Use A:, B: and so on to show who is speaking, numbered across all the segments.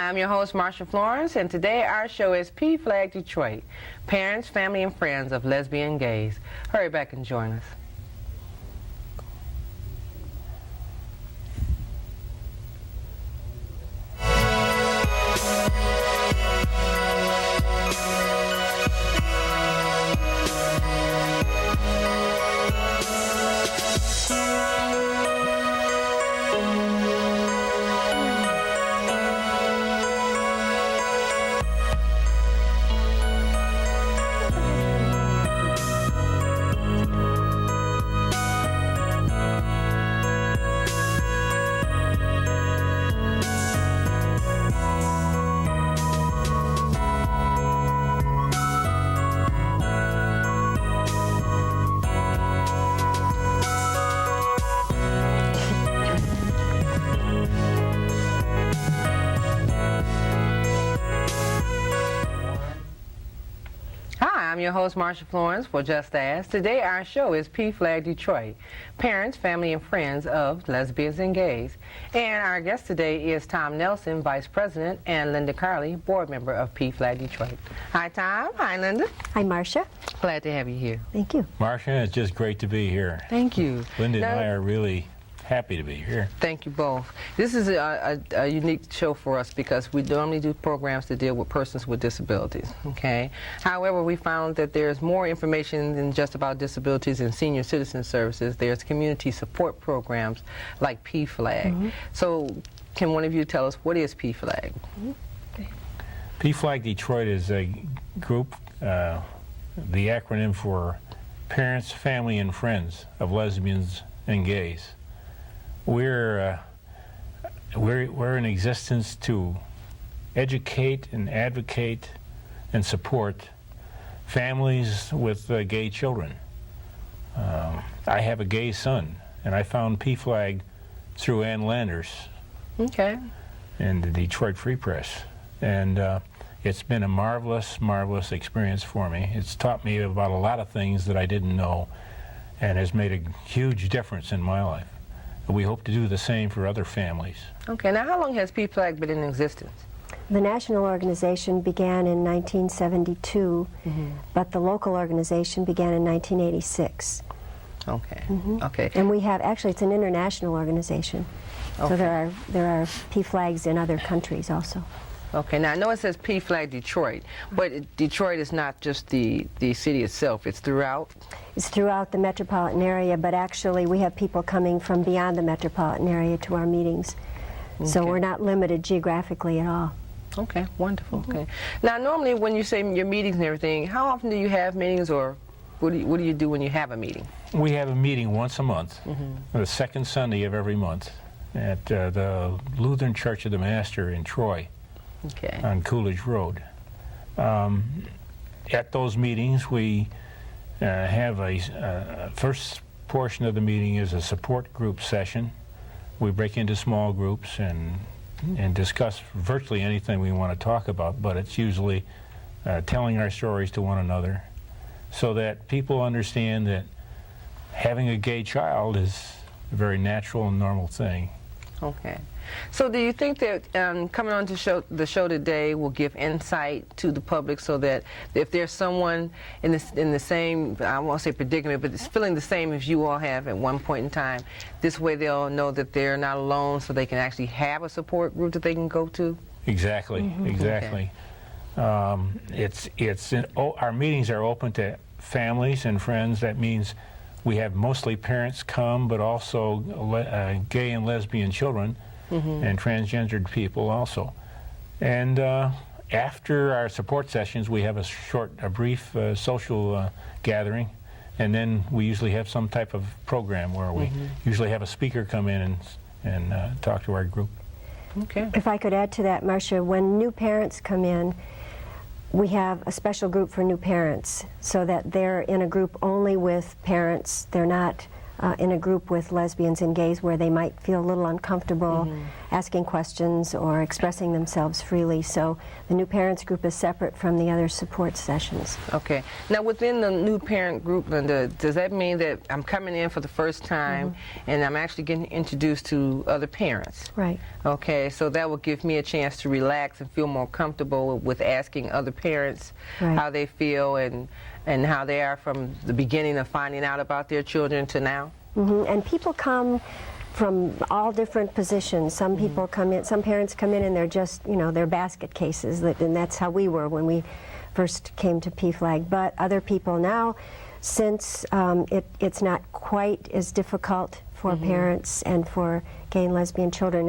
A: Hi, I'm your host, Marsha Florence, and today our show is PFLAG Detroit, Parents, Family, and Friends of Lesbian Gays. Hurry back and join us. I'm your host, Marsha Florence, for Just Ask. Today our show is PFLAG Detroit, Parents, Family, and Friends of Lesbians and Gays. And our guest today is Tom Nelson, Vice President, and Linda Carley, Board Member of PFLAG Detroit. Hi, Tom. Hi, Linda.
B: Hi, Marcia.
A: Glad to have you here.
B: Thank you.
C: Marcia, it's just great to be here.
A: Thank you.
C: Linda and I are really happy to be here.
A: Thank you both. This is a unique show for us because we normally do programs to deal with persons with disabilities, okay? However, we found that there's more information than just about disabilities and senior citizen services. There's community support programs like PFLAG. So can one of you tell us, what is PFLAG?
C: PFLAG Detroit is a group, the acronym for Parents, Family, and Friends of Lesbians and Gays. We're in existence to educate and advocate and support families with gay children. I have a gay son, and I found PFLAG through Ann Landers in the Detroit Free Press. And it's been a marvelous, marvelous experience for me. It's taught me about a lot of things that I didn't know and has made a huge difference in my life. We hope to do the same for other families. Okay, now how long has PFLAG been in existence?
B: The national organization began in 1972, but the local organization began in 1986.
A: Okay. Okay.
B: And we have, actually it's an international organization, so there are PFLAGs in other countries also.
A: Okay, now I know it says PFLAG Detroit, but Detroit is not just the city itself, it's throughout?
B: It's throughout the metropolitan area, but actually we have people coming from beyond the metropolitan area to our meetings. So we're not limited geographically at all.
A: Okay, wonderful. Okay. Now normally when you say your meetings and everything, how often do you have meetings, or what do you do when you have a meeting?
C: We have a meeting once a month, the second Sunday of every month, at the Lutheran Church of the Master in Troy. On Coolidge Road. At those meetings, we have a first portion of the meeting is a support group session. We break into small groups and discuss virtually anything we want to talk about, but it's usually telling our stories to one another so that people understand that having a gay child is a very natural and normal thing.
A: Okay. So do you think that coming on to the show today will give insight to the public so that if there's someone in the same, I won't say predicament, but it's feeling the same as you all have at one point in time, this way they'll know that they're not alone so they can actually have a support group that they can go to?
C: Exactly, exactly. Our meetings are open to families and friends. That means we have mostly parents come, but also gay and lesbian children and transgendered people also. And after our support sessions, we have a brief social gathering, and then we usually have some type of program where we usually have a speaker come in and talk to our group.
A: Okay.
B: If I could add to that, Marcia, when new parents come in, we have a special group for new parents so that they're in a group only with parents. They're not in a group with lesbians and gays where they might feel a little uncomfortable asking questions or expressing themselves freely. So the new parents group is separate from the other support sessions.
A: Okay. Now, within the new parent group, Linda, does that mean that I'm coming in for the first time and I'm actually getting introduced to other parents?
B: Right.
A: Okay, so that will give me a chance to relax and feel more comfortable with asking other parents how they feel and how they are from the beginning of finding out about their children to now?
B: And people come from all different positions. Some people come in, some parents come in and they're just, you know, they're basket cases, and that's how we were when we first came to PFLAG. But other people now, since it's not quite as difficult for parents and for gay and lesbian children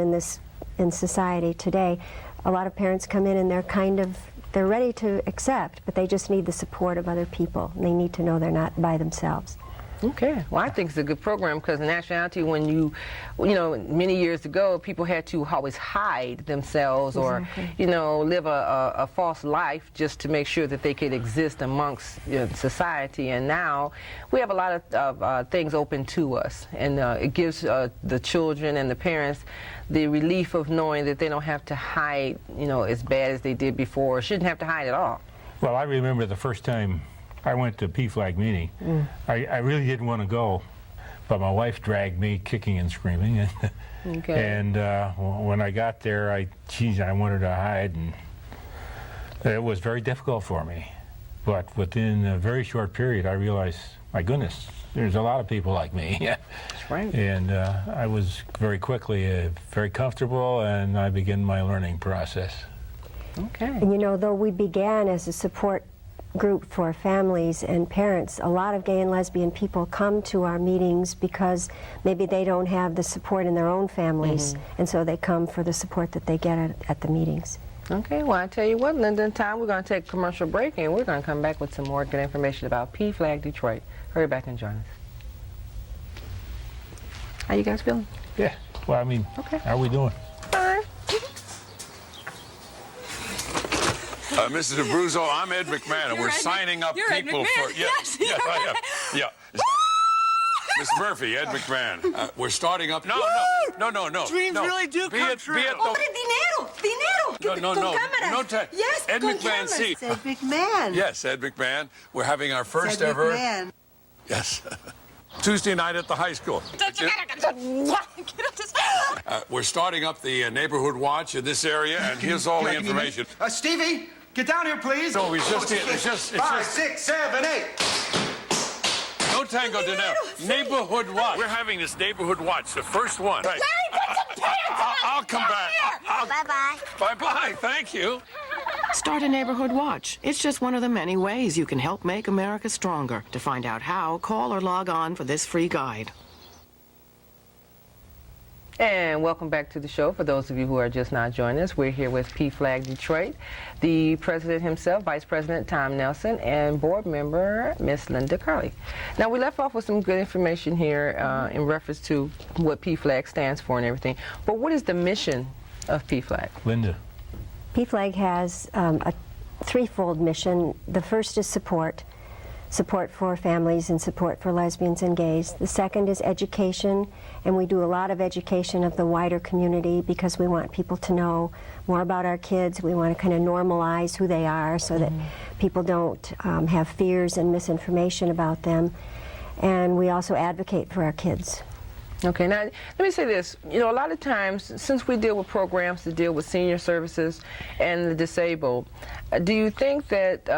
B: in society today, a lot of parents come in and they're ready to accept, but they just need the support of other people. They need to know they're not by themselves.
A: Okay. Well, I think it's a good program because in actuality, when you know, many years ago, people had to always hide themselves or, you know, live a false life just to make sure that they could exist amongst society. And now we have a lot of things open to us, and it gives the children and the parents the relief of knowing that they don't have to hide, you know, as bad as they did before, or shouldn't have to hide at all.
C: Well, I remember the first time I went to PFLAG meeting. I really didn't want to go, but my wife dragged me kicking and screaming. And when I got there, I wanted to hide, and it was very difficult for me. But within a very short period, I realized, my goodness, there's a lot of people like me.
A: That's right.
C: And I was very quickly very comfortable, and I began my learning process.
A: Okay.
B: And you know, though we began as a support group for families and parents, a lot of gay and lesbian people come to our meetings because maybe they don't have the support in their own families, and so they come for the support that they get at the meetings.
A: Okay, well, I tell you what, Linda, in time we're going to take a commercial break, and we're going to come back with some more good information about PFLAG Detroit. Hurry back and join us. How you guys feeling?
C: Yeah, well, I mean, how are we doing?
A: Fine.
D: Mrs. Abruzzo, I'm Ed McMahon, and we're signing up people for... Yes, I am. Yeah. Miss Murphy, Ed McMahon. We're starting up... No.
E: Dreams really do come true.
D: Dinero. No.
E: Yes,
D: Ed McMahon, see.
E: Ed McMahon.
D: Yes, Ed McMahon. We're having our first
E: Ed
D: ever...
E: McMahon.
D: Yes. Tuesday night at the high school. We're starting up the neighborhood watch in this area, and here's all the information.
F: Stevie, get down here, please.
D: No, it's just
F: 5, 6, 7, 8.
D: No tango dinero. Neighborhood watch. We're having this neighborhood watch, the first one. Right. I'll come back.
G: Bye-bye.
D: Bye-bye. Thank you.
H: Start a neighborhood watch. It's just one of the many ways you can help make America stronger. To find out how, call or log on for this free guide.
A: And welcome back to the show. For those of you who are just now joining us, we're here with PFLAG Detroit, the president himself, Vice President Tom Nelson, and board member Miss Linda Carley. Now, we left off with some good information here in reference to what PFLAG stands for and everything. But what is the mission of PFLAG?
C: Linda.
B: PFLAG has a threefold mission. The first is support for families and support for lesbians and gays. The second is education, and we do a lot of education of the wider community because we want people to know more about our kids. We want to kind of normalize who they are so that people don't have fears and misinformation about them. And we also advocate for our kids.
A: Okay, now let me say this. You know, a lot of times, since we deal with programs that deal with senior services and the disabled, do you think that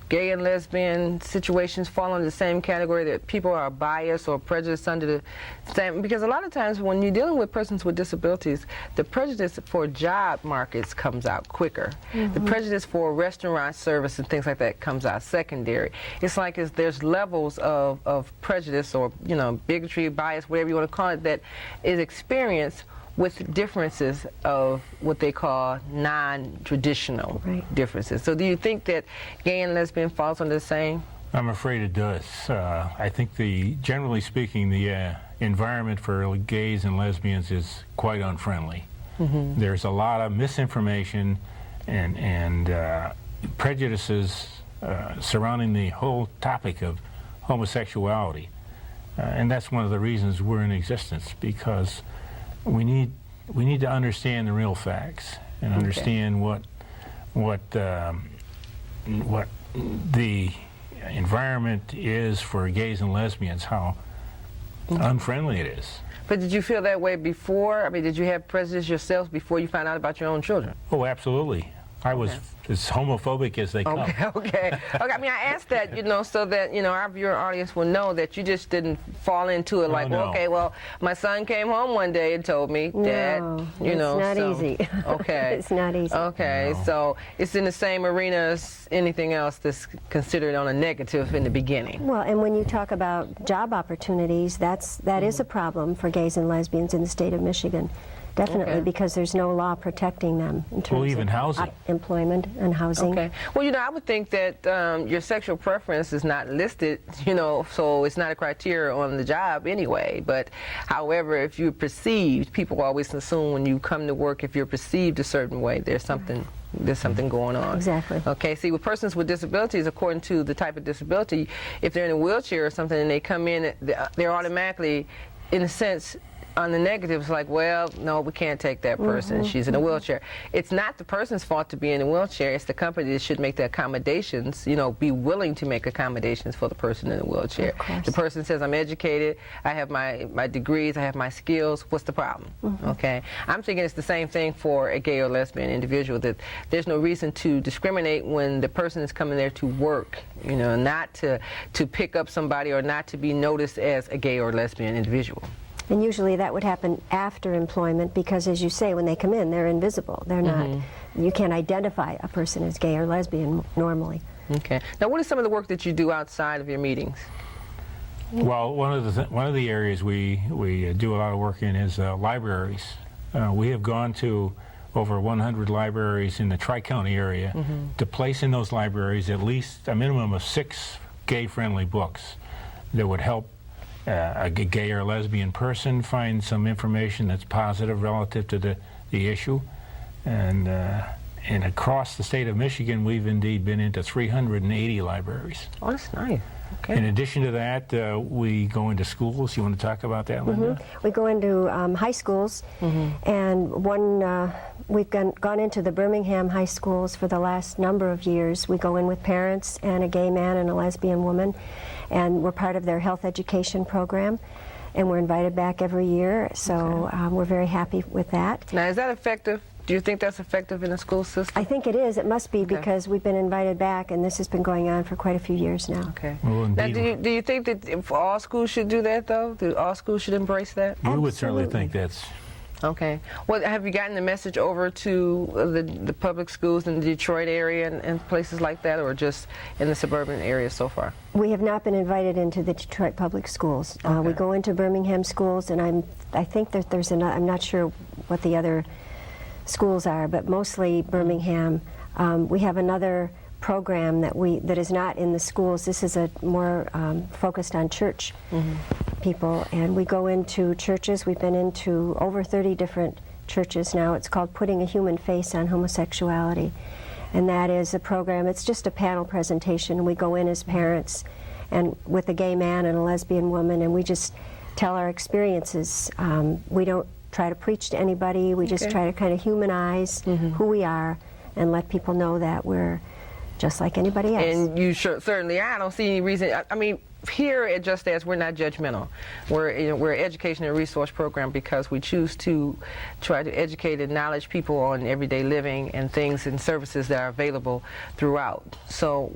A: gay and lesbian situations fall in the same category, that people are biased or prejudiced under the same? Because a lot of times when you're dealing with persons with disabilities, the prejudice for job markets comes out quicker. The prejudice for restaurant service and things like that comes out secondary. It's like there's levels of prejudice or, you know, bigotry, bias, whatever you want to call it, that is experienced with differences of what they call non-traditional differences. So do you think that gay and lesbian falls under the same?
C: I'm afraid it does. I think generally speaking, the environment for gays and lesbians is quite unfriendly. There's a lot of misinformation and prejudices surrounding the whole topic of homosexuality. and that's one of the reasons we're in existence, because we need to understand the real facts and understand what the environment is for gays and lesbians, how unfriendly it is.
A: But did you feel that way before? I mean, did you have prejudice yourself before you found out about your own children?
C: Oh, absolutely. I was as homophobic as they come.
A: Okay. I mean, I asked that, so that, our viewer audience will know that you just didn't fall into it like,
C: no.
A: okay, well, my son came home one day and told me, Dad,
B: it's not easy.
A: Okay.
B: It's not easy.
A: Okay, so it's in the same arena as anything else that's considered on a negative in the beginning.
B: Well, and when you talk about job opportunities, that is a problem for gays and lesbians in the state of Michigan. Definitely, because there's no law protecting them in terms
C: even
B: of
C: housing.
B: Employment and housing.
A: Okay. Well, I would think that your sexual preference is not listed, so it's not a criteria on the job anyway. But, however, if you're perceived, people always assume when you come to work, if you're perceived a certain way, there's something going on.
B: Exactly.
A: Okay. See, with persons with disabilities, according to the type of disability, if they're in a wheelchair or something and they come in, they're automatically, in a sense, on the negatives, like, well, no, we can't take that person. She's in a wheelchair. It's not the person's fault to be in a wheelchair. It's the company that should make the accommodations, be willing to make accommodations for the person in a wheelchair. The person says, I'm educated, I have my degrees, I have my skills. What's the problem? Okay. I'm thinking it's the same thing for a gay or lesbian individual, that there's no reason to discriminate when the person is coming there to work, not to pick up somebody or not to be noticed as a gay or lesbian individual.
B: And usually that would happen after employment because, as you say, when they come in, they're invisible. They're not, you can't identify a person as gay or lesbian normally. Okay.
A: Now, what is some of the work that you do outside of your meetings?
C: Well, one of the areas we do a lot of work in is libraries. We have gone to over 100 libraries in the Tri-County area to place in those libraries at least a minimum of 6 gay-friendly books that would help a gay or lesbian person find some information that's positive relative to the issue. And across the state of Michigan, we've indeed been into 380 libraries.
A: Oh, that's nice. Okay.
C: In addition to that, we go into schools. You want to talk about that, Linda?
B: We go into high schools, and we've gone into the Birmingham high schools for the last number of years. We go in with parents and a gay man and a lesbian woman, and we're part of their health education program, and we're invited back every year, so we're very happy with that.
A: Now, is that effective? Do you think that's effective in the school system?
B: I think it is. It must be, because we've been invited back, and this has been going on for quite a few years now.
A: Okay.
C: Well,
A: now, do you think that if all schools should do that, though? Do all schools should embrace that?
C: We would certainly think that's...
A: Okay. Well, have you gotten the message over to the public schools in the Detroit area and places like that, or just in the suburban area so far?
B: We have not been invited into the Detroit public schools. We go into Birmingham schools, and I think that there's another, I'm not sure what the other schools are, but mostly Birmingham. We have another program that is not in the schools. This is a more focused on church people, and we go into churches. We've been into over 30 different churches now. It's called Putting a Human Face on Homosexuality, and that is a program. It's just a panel presentation. We go in as parents and with a gay man and a lesbian woman, and we just tell our experiences. We don't try to preach to anybody. We just try to kind of humanize who we are and let people know that we're just like anybody else.
A: And you certainly are. I don't see any reason. I mean, here at Just As, we're not judgmental. We're an education and resource program because we choose to try to educate and knowledge people on everyday living and things and services that are available throughout. So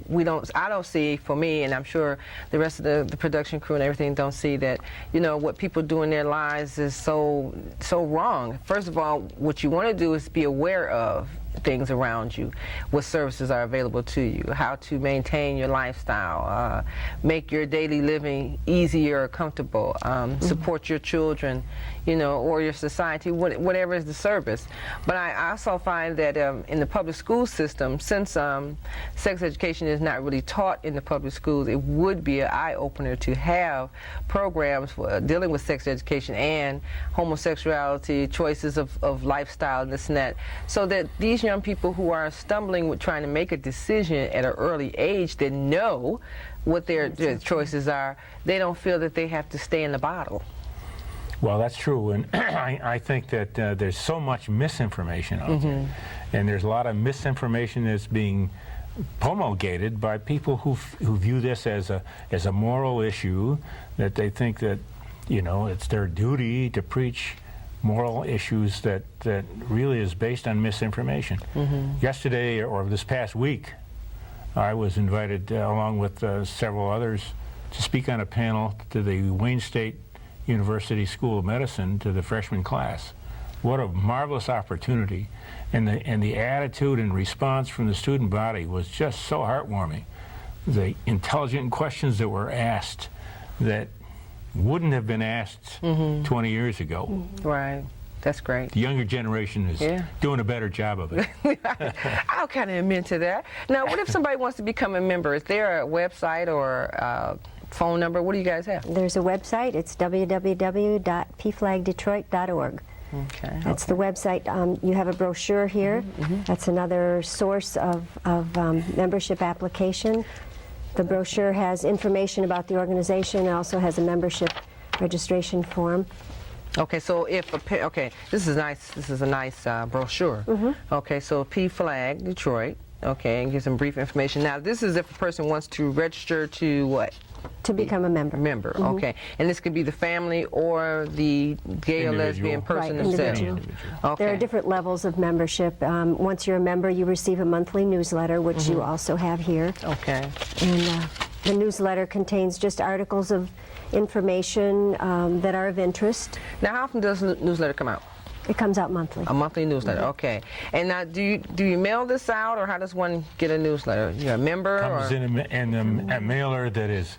A: I don't see, for me, and I'm sure the rest of the production crew and everything don't see that, what people do in their lives is so wrong. First of all, what you want to do is be aware of things around you, what services are available to you, how to maintain your lifestyle, make your daily living easier or comfortable, support your children, or your society, whatever is the service. But I also find that in the public school system, since sex education is not really taught in the public schools, it would be an eye-opener to have programs for dealing with sex education and homosexuality, choices of lifestyle, and this and that, so that these young people who are stumbling with trying to make a decision at an early age that know what their choices are, they don't feel that they have to stay in the bottle.
C: Well, that's true, and I think that there's so much misinformation out there, and there's a lot of misinformation that's being promulgated by people who view this as a moral issue, that they think that, you know, it's their duty to preach moral issues that really is based on misinformation. Yesterday, or this past week, I was invited along with several others to speak on a panel to the Wayne State University School of Medicine, to the freshman class. What a marvelous opportunity, and the attitude and response from the student body was just so heartwarming. The intelligent questions that were asked that wouldn't have been asked 20 years ago.
A: Right. That's great.
C: The younger generation is doing a better job of it.
A: I'll kind of admit to that. Now, what if somebody wants to become a member? Is there a website or phone number? What do you guys have?
B: There's a website. It's www.pflagdetroit.org.
A: Okay.
B: That's the website. You have a brochure here. That's another source of membership application. The brochure has information about the organization. It also has a membership registration form.
A: Okay, so if this is nice. This is a nice brochure. Okay, so PFLAG Detroit. Okay, and give some brief information. Now, this is if a person wants to register to what?
B: To become a member.
A: Okay. And this could be the family or the gay or lesbian person themselves. Okay.
B: There are different levels of membership. Once you're a member, you receive a monthly newsletter, which you also have here.
A: Okay.
B: And the newsletter contains just articles of information that are of interest.
A: Now, how often does the newsletter come out?
B: It comes out monthly.
A: A monthly newsletter, okay. And now, do you mail this out, or how does one get a newsletter? You're a member?
C: Comes in a mailer that is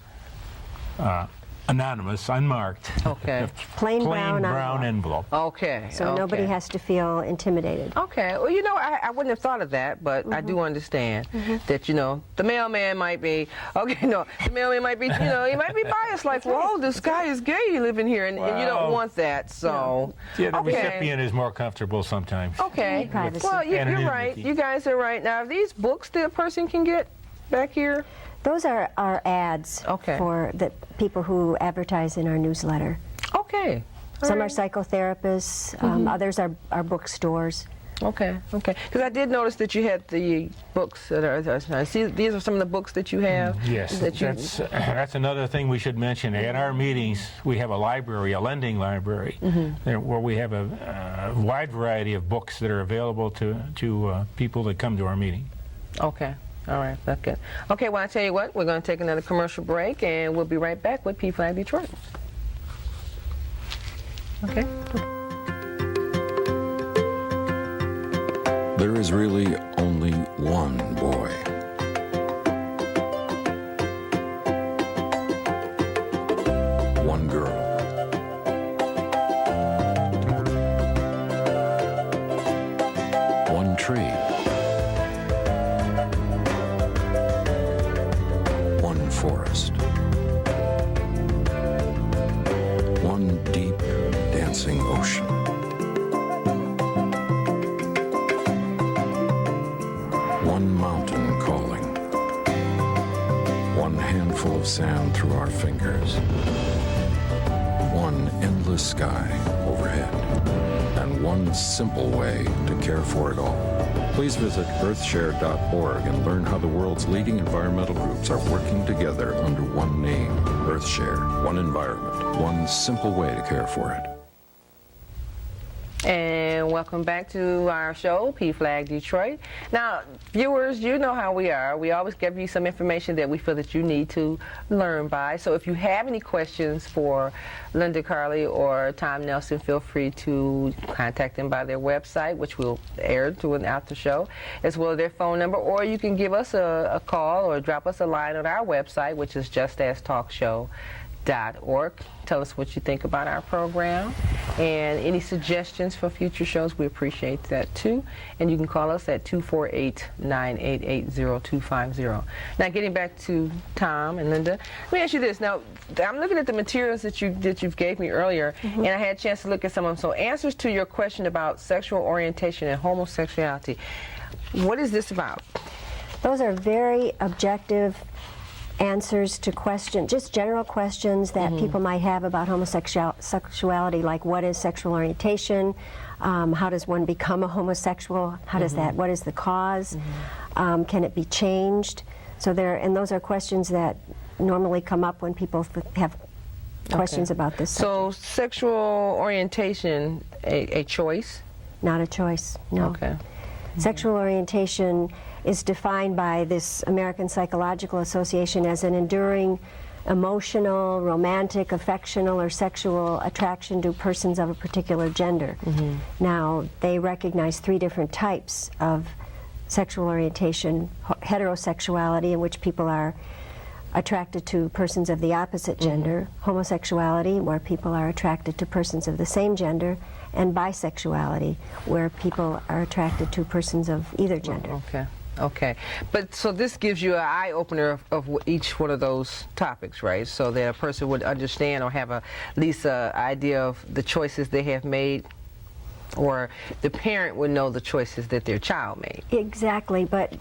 C: anonymous, unmarked.
A: Okay.
B: Plain brown
C: envelope.
A: Okay.
B: So nobody has to feel intimidated.
A: Okay. Well, you know, I wouldn't have thought of that, but I do understand that, you know, the mailman might be, the mailman might be, you know, he might be biased, like, well, this guy is gay living here, and you don't want that, so.
C: Yeah, the recipient is more comfortable sometimes.
A: Okay.
B: Privacy.
A: Well, you're right. You guys are right. Now, are these books that a person can get back here?
B: Those are our ads for the people who advertise in our newsletter.
A: Okay.
B: Some are psychotherapists, others are bookstores.
A: Okay, okay. Because I did notice that you had the books that are. See, these are some of the books that you have.
C: Yes, that's another thing we should mention. At our meetings, we have a library, a lending library, where we have a wide variety of books that are available to people that come to our meeting.
A: Okay. All right, that's good. Okay, well, I tell you what, we're going to take another commercial break, and we'll be right back with PFLAG Detroit. Okay.
G: There is really only one boy. One girl. One tree. One forest. One deep, dancing ocean. One mountain calling. One handful of sand through our fingers. One endless sky overhead. And one simple way to care for it all. Please visit earthshare.org and learn how the world's leading environmental groups are working together under one name, EarthShare. One environment, one simple way to care for it.
A: And welcome back to our show, PFLAG Detroit. Now, viewers, you know how we are. We always give you some information that we feel that you need to learn by. So if you have any questions for Linda Carley or Tom Nelson, feel free to contact them by their website, which we'll air throughout the show, as well as their phone number, or you can give us a call or drop us a line on our website, which is justastalkshow.org. Tell us what you think about our program, and any suggestions for future shows, we appreciate that too. And you can call us at 248-988-0250. Now, getting back to Tom and Linda, let me ask you this. Now, I'm looking at the materials that you've gave me earlier, and I had a chance to look at some of them. So, answers to your question about sexual orientation and homosexuality. What is this about?
B: Those are very objective answers to questions, just general questions that people might have about homosexuality, like what is sexual orientation, how does one become a homosexual, how does that, what is the cause, can it be changed? So and those are questions that normally come up when people have questions about this subject.
A: So sexual orientation, a choice?
B: Not a choice, no.
A: Okay.
B: Sexual orientation is defined by this American Psychological Association as an enduring emotional, romantic, affectional, or sexual attraction to persons of a particular gender. Now, they recognize 3 different types of sexual orientation: heterosexuality, in which people are attracted to persons of the opposite gender; homosexuality, where people are attracted to persons of the same gender; and bisexuality, where people are attracted to persons of either gender.
A: Okay. Okay. But so this gives you an eye-opener of each one of those topics, right? So that a person would understand or have at least an idea of the choices they have made, or the parent would know the choices that their child made.
B: Exactly, but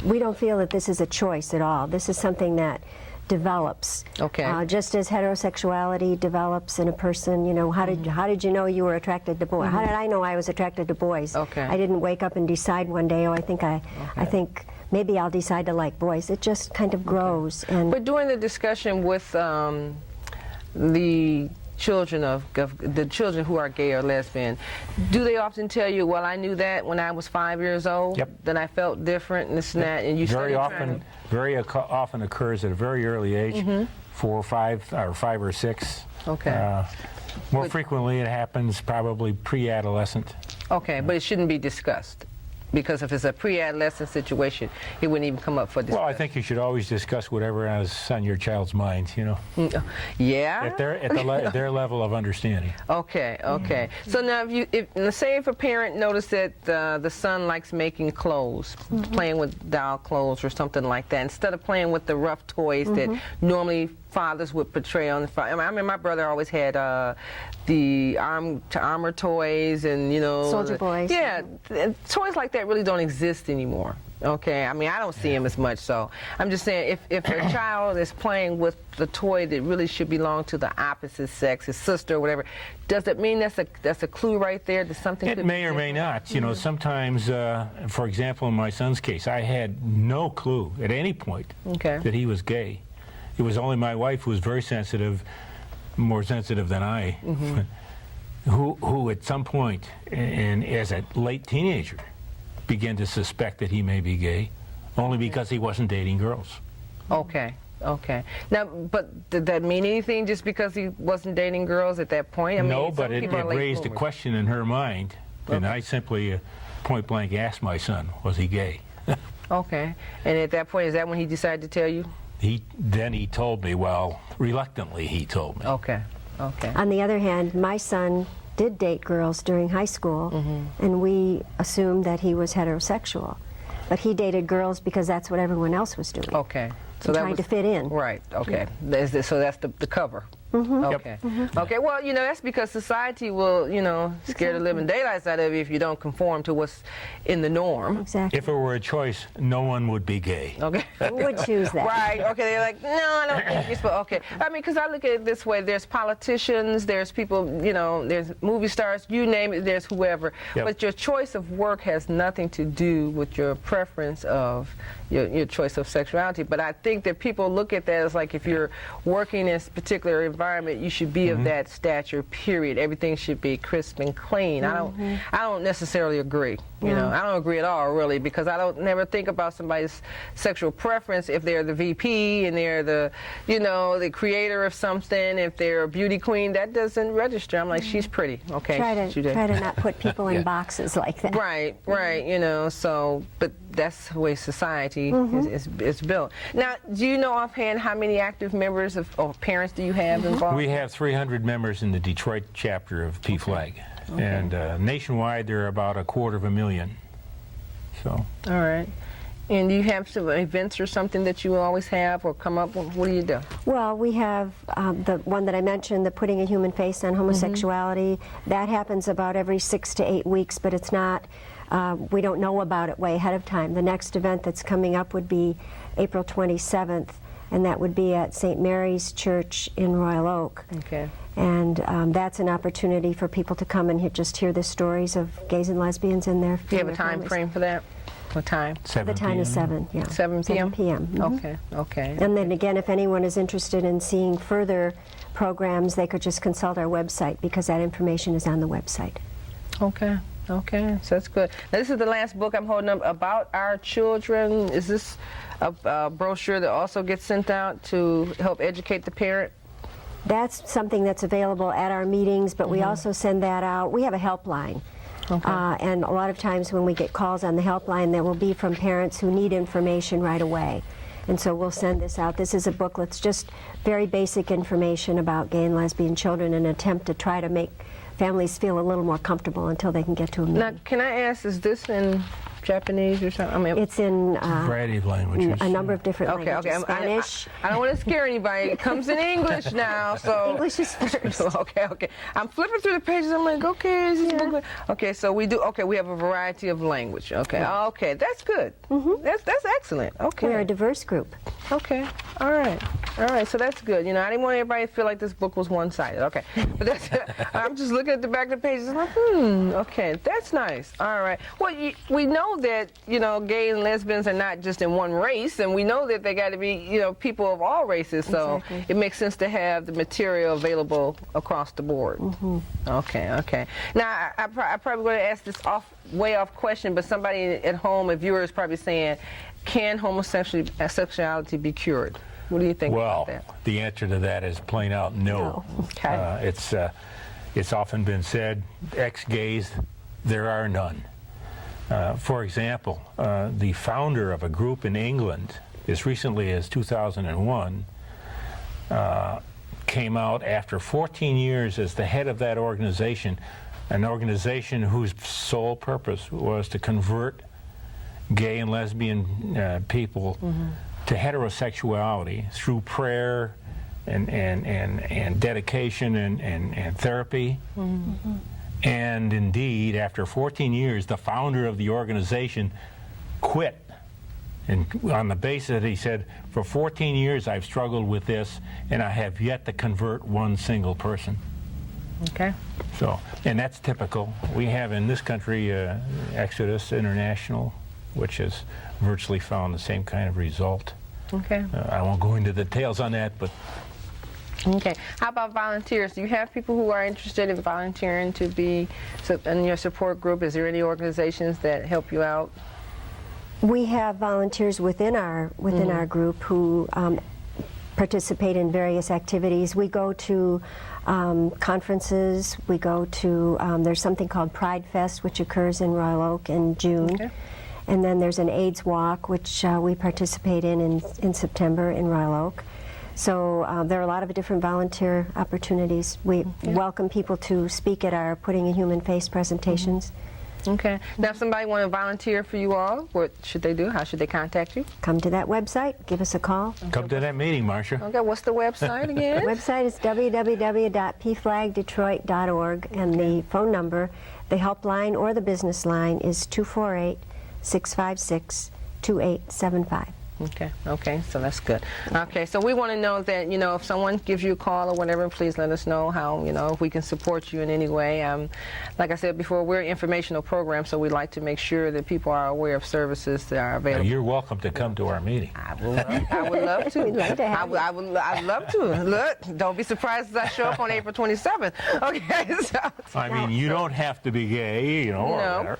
B: we don't feel that this is a choice at all. This is something that develops.
A: Okay.
B: Just as heterosexuality develops in a person, you know, how did you know you were attracted to boys? How did I know I was attracted to boys?
A: Okay.
B: I didn't wake up and decide one day, oh, I think maybe I'll decide to like boys. It just kind of grows. And
A: But during the discussion with the children of the children who are gay or lesbian, do they often tell you, well, I knew that when I was 5 years old,
C: Yep.
A: then I felt different and this and that, and you
C: Very
A: started
C: often occurs at a very early age, 4 or 5 or 5 or 6.
A: Okay.
C: More frequently, it happens probably pre-adolescent.
A: Okay, but it shouldn't be discussed, because if it's a pre-adolescent situation, it wouldn't even come up for discussion.
C: Well, I think you should always discuss whatever is on your child's mind, you know,
A: Yeah?
C: at their level of understanding.
A: Okay, okay. So now, let's say if a parent noticed that the son likes making clothes, playing with doll clothes or something like that, instead of playing with the rough toys that normally fathers would portray on the front. I mean, my brother always had the armor toys and, you know,
B: Soldier boys.
A: Yeah, toys like that really don't exist anymore. Okay, I mean, I don't see him as much, so I'm just saying, if a child is playing with the toy that really should belong to the opposite sex, his sister or whatever, does that mean that's a clue right there that something could
C: It may or may not. You know, sometimes, for example, in my son's case, I had no clue at any point that he was gay. It was only my wife who was very sensitive, more sensitive than I, who at some point, and as a late teenager, began to suspect that he may be gay, only because he wasn't dating girls.
A: Okay, okay. Now, but did that mean anything just because he wasn't dating girls at that point? I mean,
C: No, but it raised a
A: bloomers.
C: question in her mind, and I simply point blank asked my son, was he gay?
A: Okay, and at that point, is that when he decided to tell you?
C: Then he told me, well, reluctantly he told me.
A: Okay, okay.
B: on the other hand, my son did date girls during high school, and we assumed that he was heterosexual. But he dated girls because that's what everyone else was doing.
A: Okay.
B: So trying to fit in.
A: Right, okay. So that's the cover. Okay. Okay, well, you know, that's because society will, you know, scare the living daylights out of you if you don't conform to what's in the norm.
B: Exactly.
C: If it were a choice, no one would be gay.
A: Okay.
B: Who would choose that?
A: Right, okay, they're like, no, I don't think you're supposed, okay. I mean, because I look at it this way, there's politicians, there's people, you know, there's movie stars, you name it, there's whoever.
C: Yep.
A: But your choice of work has nothing to do with your preference of your choice of sexuality. But I think that people look at that as like, if you're working in a particular environment, you should be of that stature, period. Everything should be crisp and clean. I don't necessarily agree. You know, I don't agree at all, really, because I don't never think about somebody's sexual preference if they're the VP and they're the, you know, the creator of something. If they're a beauty queen, that doesn't register. I'm like, she's pretty. Okay.
B: Try to not put people in boxes like that.
A: Right, right. You know, so, but that's the way society is built. Now, do you know offhand how many active members or parents do you have involved?
C: We have 300 members in the Detroit chapter of PFLAG.
A: Okay.
C: And nationwide, there are about 250,000. So.
A: All right. And do you have some events or something that you always have or come up with? What do you do?
B: Well, we have the one that I mentioned, the putting a human face on homosexuality. That happens about every 6 to 8 weeks, but it's not, we don't know about it way ahead of time. The next event that's coming up would be April 27th and that would be at St. Mary's Church in Royal Oak.
A: Okay.
B: And that's an opportunity for people to come and just hear the stories of gays and lesbians and their
A: Do you have a time frame for that? What time?
C: 7
B: The time is
C: p.m.
B: 7, yeah.
A: 7 p.m.?
B: 7 p.m. Mhm.
A: Okay, okay.
B: And then again, if anyone is interested in seeing further programs, they could just consult our website, because that information is on the website.
A: Okay, okay, so that's good. Now, this is the last book I'm holding up, About Our Children. Is this a brochure that also gets sent out to help educate the parent?
B: That's something that's available at our meetings, but we also send that out. We have a helpline.
A: Okay.
B: And a lot of times when we get calls on the helpline, that will be from parents who need information right away. And so we'll send this out. This is a booklet. It's just very basic information about gay and lesbian children, an attempt to try to make families feel a little more comfortable until they can get to a meeting.
A: Now, can I ask, is this in Japanese or something? I mean,
B: It's in
C: A variety of languages.
B: a number of different
A: okay,
B: languages.
A: okay.
B: Spanish.
A: I don't want to scare anybody. It comes in English now, so.
B: English is first.
A: Okay, okay. I'm flipping through the pages. I'm like, okay, is this book? Okay, so we do. Okay, we have a variety of language. Okay, okay, that's good. That's excellent. Okay.
B: We're a diverse group.
A: Okay. All right. All right. So that's good. You know, I didn't want everybody to feel like this book was one-sided. Okay. But that's. I'm just looking at the back of the pages. I'm like, okay, that's nice. All right. Well, we know that, you know, gay and lesbians are not just in one race, and we know that they got to be, you know, people of all races. So
B: Exactly.
A: it makes sense to have the material available across the board. Okay. Okay. Now, I probably going to ask this way off question, but somebody at home, a viewer, is probably saying, can homosexuality be cured? What do you think
C: Well,
A: about that?
C: the answer to that is plain out no.
A: Okay.
C: It's often been said, ex-gays, there are none. For example, the founder of a group in England, as recently as 2001, came out after 14 years as the head of that organization, an organization whose sole purpose was to convert gay and lesbian people to heterosexuality through prayer and dedication and therapy. And indeed, after 14 years, the founder of the organization quit. And on the basis that he said, for 14 years I've struggled with this, and I have yet to convert one single person.
A: Okay.
C: So, and that's typical. We have in this country Exodus International, which has virtually found the same kind of result.
A: Okay.
C: I won't go into details on that, but
A: Okay. How about volunteers? Do you have people who are interested in volunteering to be in your support group? Is there any organizations that help you out?
B: We have volunteers within our group who participate in various activities. We go to conferences. We go to there's something called Pride Fest, which occurs in Royal Oak in June.
A: Okay.
B: And then there's an AIDS walk, which we participate in September in Royal Oak. So there are a lot of different volunteer opportunities. We welcome people to speak at our Putting a Human Face presentations.
A: Okay. Now, if somebody want to volunteer for you all, what should they do? How should they contact you?
B: Come to that website, give us a call.
C: come to that meeting, Marcia.
A: Okay. What's the website
B: The
A: again?
B: website is www.pflagdetroit.org, and the phone number, the helpline or the business line, is 248-656-2875.
A: Okay, okay, so that's good. Okay, so we want to know that, you know, if someone gives you a call or whatever, please let us know how, you know, if we can support you in any way. Like I said before, we're an informational program, so we like to make sure that people are aware of services that are
C: Now,
A: available.
C: you're welcome to come to our meeting.
A: I would love to.
B: We'd love to have
A: I'd love to. Look, don't be surprised if I show up on April 27th. Okay, so.
C: I mean, you don't have to be gay, you know.
A: No.
C: Or,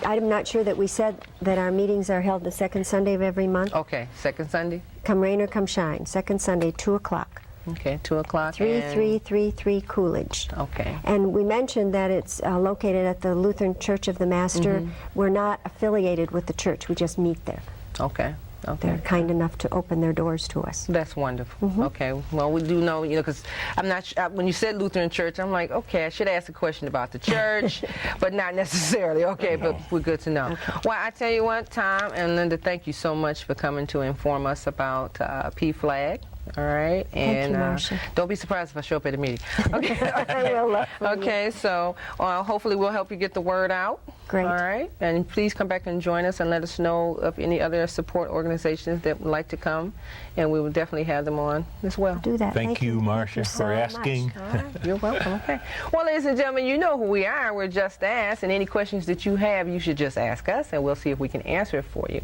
B: I'm not sure that we said that our meetings are held the second Sunday of every month.
A: Okay, second Sunday?
B: Come rain or come shine, second Sunday, 2 o'clock.
A: Okay, 2 o'clock.
B: 3333 Coolidge.
A: Okay.
B: And we mentioned that it's located at the Lutheran Church of the Master. We're not affiliated with the church, we just meet there.
A: Okay, okay.
B: They're kind enough to open their doors to us.
A: That's wonderful. Okay. Well, we do know, you know, because I'm not. When you said Lutheran Church, I'm like, okay, I should ask a question about the church, but not necessarily. Okay, but we're good to know. Well, I tell you what, Tom and Linda, thank you so much for coming to inform us about PFLAG. All right, and
B: you, Marcia.
A: Don't be surprised if I show up at a meeting. Okay.
B: I will look for you.
A: Okay. So hopefully we'll help you get the word out.
B: Great.
A: All right, and please come back and join us and let us know of any other support organizations that would like to come, and we will definitely have them on as well.
B: Do that.
C: Thank you, Marcia,
B: so
C: for
B: much.
C: asking.
B: All right.
A: You're welcome. Okay. Well, ladies and gentlemen, you know who we are. We're Just Ask, and any questions that you have, you should just ask us, and we'll see if we can answer it for you.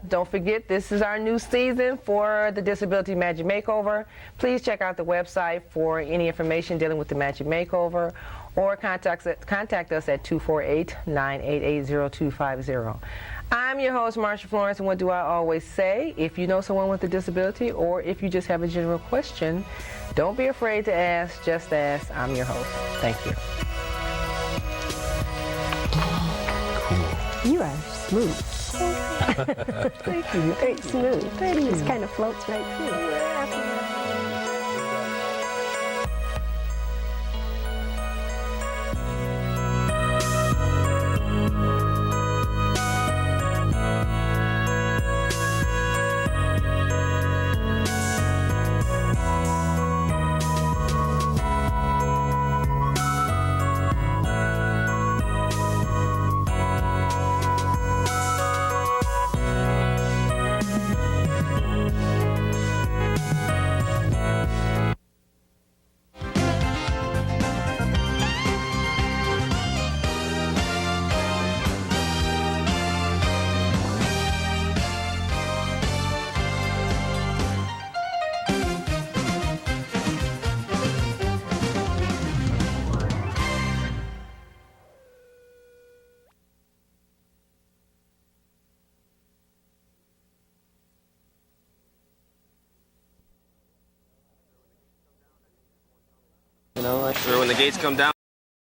A: Don't forget, this is our new season for the Disability Magic Makeover. Please check out the website for any information dealing with the Magic Makeover, or contact us at 248-988-0250. I'm your host, Marsha Florence, and what do I always say? If you know someone with a disability, or if you just have a general question, don't be afraid to ask. Just ask. I'm your host. Thank you.
B: You are smooth. Thank you. Very smooth. It just kind of floats right through.
I: Sure, when the gates come down.